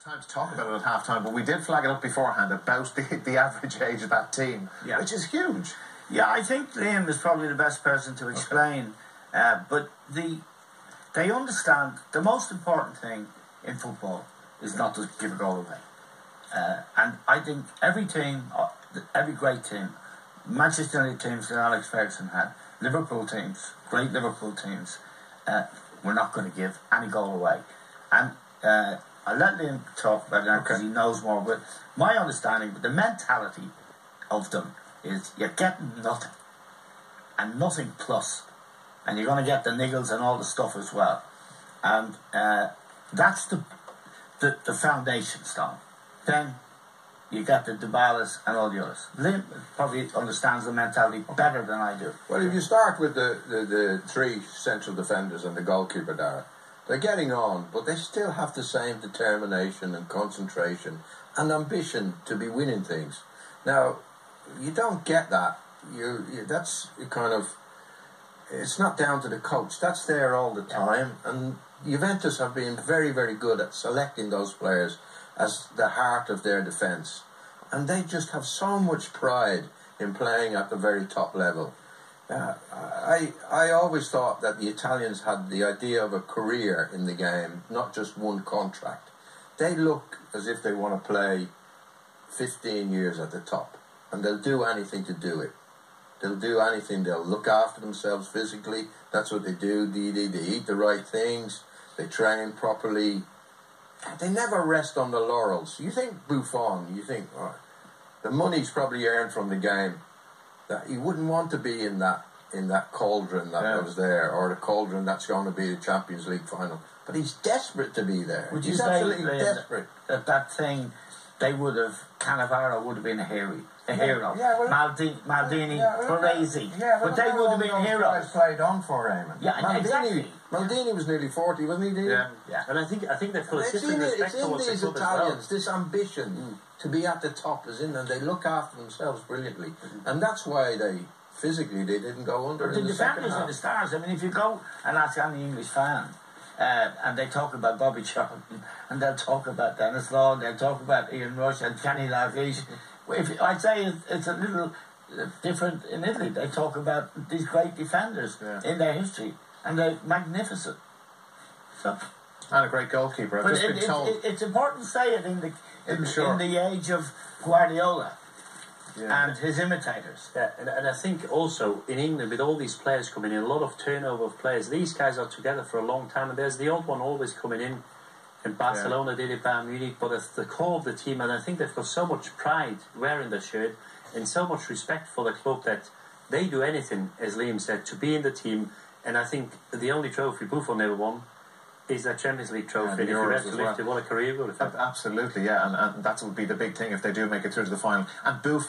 Time to talk about it at half-time, but we did flag it up beforehand about the average age of that team, which is huge. Yeah, I think Liam is probably the best person to explain, but they understand the most important thing in football is not to give a goal away. And I think every team, every great team, Manchester United teams that Alex Ferguson had, Liverpool teams, great Liverpool teams, were not going to give any goal away. And I'll let Liam talk about that because he knows more. But my understanding, the mentality of them is you're getting nothing and nothing plus, and you're going to get the niggles and all the stuff as well. And that's the foundation stone. Then you get the Dybalas and all the others. Liam probably understands the mentality better than I do. Well, if you start with the three central defenders and the goalkeeper there, they're getting on, but they still have the same determination and concentration and ambition to be winning things. Now, you don't get that. That's kind of, it's not down to the coach. That's there all the time. And Juventus have been very, very good at selecting those players as the heart of their defence. And they just have so much pride in playing at the very top level. I always thought that the Italians had the idea of a career in the game, not just one contract. They look as if they want to play 15 years at the top, and they'll do anything to do it. They'll do anything. They'll look after themselves physically. That's what they do. They eat the right things. They train properly. They never rest on the laurels. You think Buffon, you think, oh, the money's probably earned from the game, that he wouldn't want to be in that cauldron that was there, or the cauldron that's going to be the Champions League final. But he's desperate to be there. He's absolutely desperate. That thing, they would have, Cannavaro would have been a hero. Yeah, well, Maldini, Baresi. Yeah, but they would have been heroes. Played on for him. Yeah, exactly. Maldini was nearly 40, wasn't he? Yeah. And I think they've got a different respect towards these the club Italians, as well. this ambition to be at the top is in them. They look after themselves brilliantly, and that's why they didn't go under. But the defenders are the stars. I mean, if you go and ask any English fan, and they talk about Bobby Charlton, and they'll talk about Dennis Law, and they'll talk about Ian Rush and Kenny Dalglish. I'd say it's a little different in Italy. They talk about these great defenders in their history, and they're magnificent. So, and a great goalkeeper. I've just been told. It's important to say it in the age of Guardiola and his imitators. Yeah, and I think also in England, with all these players coming in, a lot of turnover of players. These guys are together for a long time, and there's the old one always coming in. And Barcelona did it, Bayern Munich, but it's the core of the team, and I think they've got so much pride wearing the shirt and so much respect for the club that they do anything, as Liam said, to be in the team. And I think the only trophy Buffon never won is that Champions League trophy. And if you had to lift it, what a career would have had. Absolutely, yeah, and that would be the big thing if they do make it through to the final. And Buffon